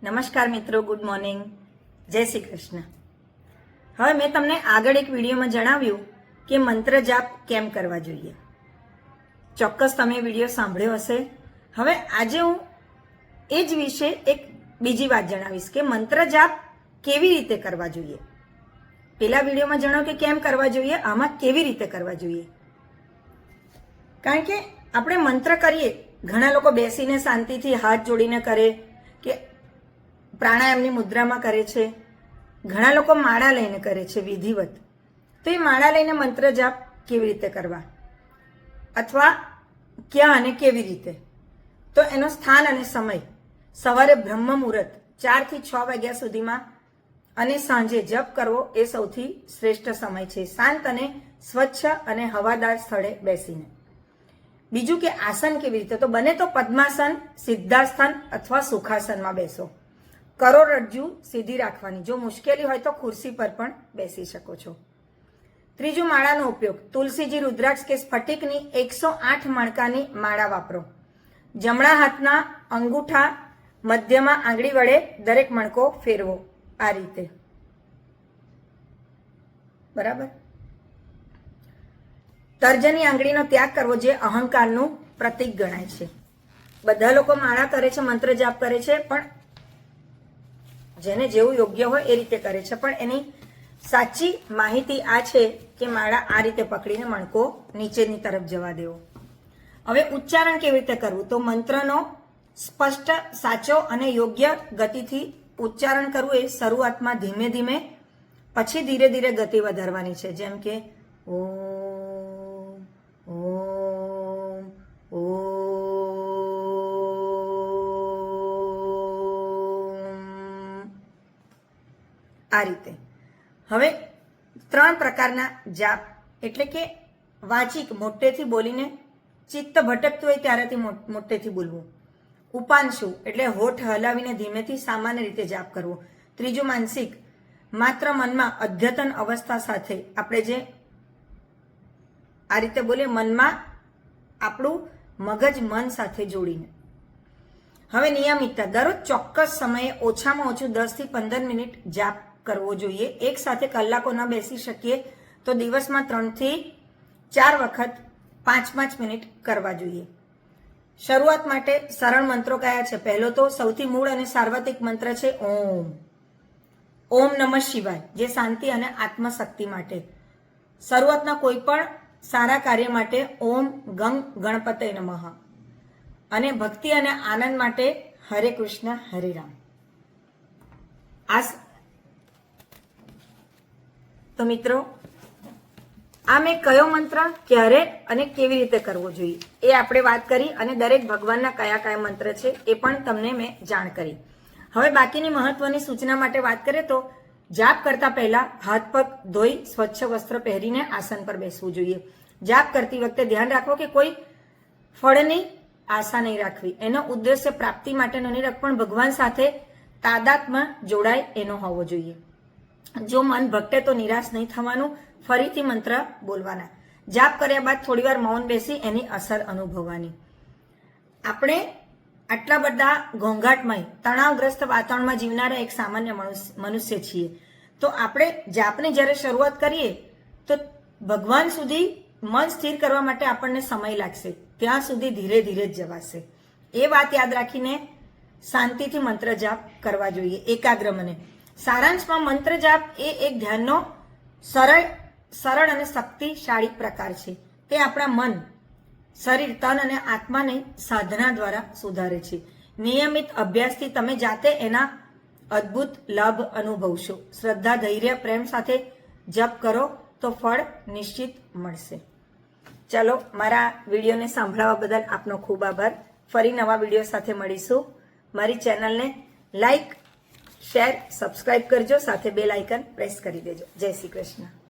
નમસ્કાર મિત્રો, good morning, જય શ્રી કૃષ્ણ. હવે મેં તમને આગળ એક વિડીયોમાં જણાવ્યું કે મંત્ર જાપ કેમ કરવા જોઈએ. ચોક્કસ તમે વિડીયો સાંભળ્યો હશે. હવે આજે હું એ જ વિશે એક બીજી વાત જણાવીશ કે મંત્ર જાપ કેવી રીતે કરવા જોઈએ. પેલા વિડીયોમાં જણાવ્યું કે કેમ કરવા જોઈએ, આમાં કેવી રીતે કરવા જોઈએ. કારણ કે આપણે મંત્ર કરીએ, ઘણા લોકો બેસીને શાંતિથી હાથ જોડીને કરે કે પ્રાણાયામની મુદ્રામાં કરે છે, ઘણા લોકો માળા લઈને કરે છે વિધિવત. તો એ માળા લઈને મંત્ર જાપ કેવી રીતે કરવા અથવા ક્યાં અને કેવી રીતે, તો એનો સ્થાન અને સમય સવારે બ્રહ્મ મુહૂર્ત 4 થી 6 વાગ્યા સુધીમાં અને સાંજે જપ કરવો એ સૌથી શ્રેષ્ઠ સમય છે, શાંત અને સ્વચ્છ અને હવાદાર સ્થળે બેસીને. બીજું કે આસન કેવી રીતે, તો બને તો પદ્માસન, સિદ્ધાસન અથવા સુખાસનમાં બેસો. કરોડરજ્જુ સીધી રાખવાની, જો મુશ્કેલી હોય તો ખુરશી પર પણ બેસી શકો છો. ત્રીજું, માળાનો ઉપયોગ. તુલસીજી, રુદ્રાક્ષ કે સ્ફટિકની 108 મણકાની માળા વાપરો. જમણા હાથના અંગૂઠા મધ્યમાં આંગળી વડે દરેક મણકો ફેરવો, આ રીતે. બરાબર. તર્જની આંગળીનો ત્યાગ કરવો, જે અહંકારનું પ્રતીક ગણાય છે. બધા લોકો માળા કરે છે, મંત્ર જાપ કરે છે, પણ જેને જેવું યોગ્ય હોય એ રીતે કરે છે. પણ એની સાચી માહિતી આ છે કે માળા આ રીતે પકડીને મણકો નીચેની તરફ જવા દેવો. હવે ઉચ્ચારણ કેવી રીતે કરવું, તો મંત્રનો સ્પષ્ટ, સાચો અને યોગ્ય ગતિથી ઉચ્ચારણ કરવું. એ શરૂઆતમાં ધીમે ધીમે, પછી ધીરે ધીરે ગતિ વધારવાની છે. જેમ કે ઓમ ઓમ ઓમ, આ રીતે. હવે 3 પ્રકારના જાપ, એટલે કે વાચિક, મોટેથી બોલીને ચિત્ત ભટકતું હોય ત્યારેથી મોટેથી બોલવું. ઉપાંશુ, એટલે હોઠ હલાવીને ધીમેથી સામાન્ય રીતે જાપ કરવો. ત્રીજું, માનસિક, માત્ર મનમાં અદ્યતન અવસ્થા સાથે આપણે જે આ રીતે બોલીએ, મનમાં આપણું મગજ મન સાથે જોડીને. હવે નિયમિતતા, દરરોજ ચોક્કસ સમયે ઓછામાં ઓછું 10 થી 15 મિનિટ જાપ કરવો જોઈએ. એક સાથે કલાકો ન બેસી શકીએ તો દિવસમાં 3 થી 4 વખત 5-5 મિનિટ કરવા જોઈએ. શરૂઆત માટે સરળ મંત્રો કયા છે? પહેલો તો સૌથી મૂળ અને સાર્વત્રિક મંત્ર છે ઓમ. ઓમ નમઃ શિવાય, જે શાંતિ અને આત્મશક્તિ માટે. શરૂઆતના કોઈ પણ સારા કાર્ય માટે ઓમ ગંગ ગણપતે નમઃ, અને ભક્તિ અને આનંદ માટે હરે કૃષ્ણ હરે રામ. તો મિત્રો, આ મેં કયો મંત્ર ક્યારે અને કેવી રીતે કરવો જોઈએ એ આપણે વાત કરી, અને દરેક ભગવાનના કયા કયા મંત્ર છે એ પણ તમને મેં જાણ કરી. હવે બાકીની મહત્વની સૂચના માટે વાત કરીએ તો જાપ કરતા પહેલા હાથ પગ ધોઈ સ્વચ્છ વસ્ત્ર પહેરીને આસન પર બેસવું જોઈએ. જાપ કરતી વખતે ધ્યાન રાખવો કે કોઈ ફળની આશા નહીં રાખવી. એનો ઉદ્દેશ્ય પ્રાપ્તિ માટેનો નહીં રાખ, પણ ભગવાન સાથે તાદાત્મ્ય જોડાય એનો હોવો જોઈએ. જો મન ભટકે તો નિરાશ નહીં થવાનું, ફરીથી મંત્ર બોલવાના. જાપ કર્યા બાદ થોડીવાર મૌન બેસી એની અસર અનુભવવાની. આપણે આટલા બધા ઘોંઘાટમય, તણાવગ્રસ્ત વાતાવરણમાં જીવનારા એક સામાન્ય મનુષ્ય છીએ. તો આપણે જાપની જ્યારે શરૂઆત કરીએ તો ભગવાન સુધી મન સ્થિર કરવા માટે આપણને સમય લાગશે, ત્યાં સુધી ધીરે ધીરે જ જવાશે. એ વાત યાદ રાખીને શાંતિથી મંત્ર જાપ કરવા જોઈએ, એકાગ્ર મને. સારાંશમાં મંત્ર જાપ એ એક ધ્યાનનો સરળ અને શક્તિશાળી પ્રકાર છે. તે આપણા મન, શરીર, તન અને આત્માને સાધના દ્વારા સુધારે છે. નિયમિત અભ્યાસથી તમે જાતે એના અદ્ભુત લાભ અનુભવશો. શ્રદ્ધા, ધૈર્ય, પ્રેમ સાથે જપ કરો તો ફળ નિશ્ચિત મળશે. ચલો, મારા વિડીયોને સાંભળવા બદલ આપનો ખૂબ આભાર. ફરી નવા વિડીયો સાથે મળીશું. મારી ચેનલને લાઈક, શેર, સબસ્ક્રાઇબ કરજો, સાથે બેલ આઇકન પ્રેસ કરી દેજો. જય શ્રી કૃષ્ણ.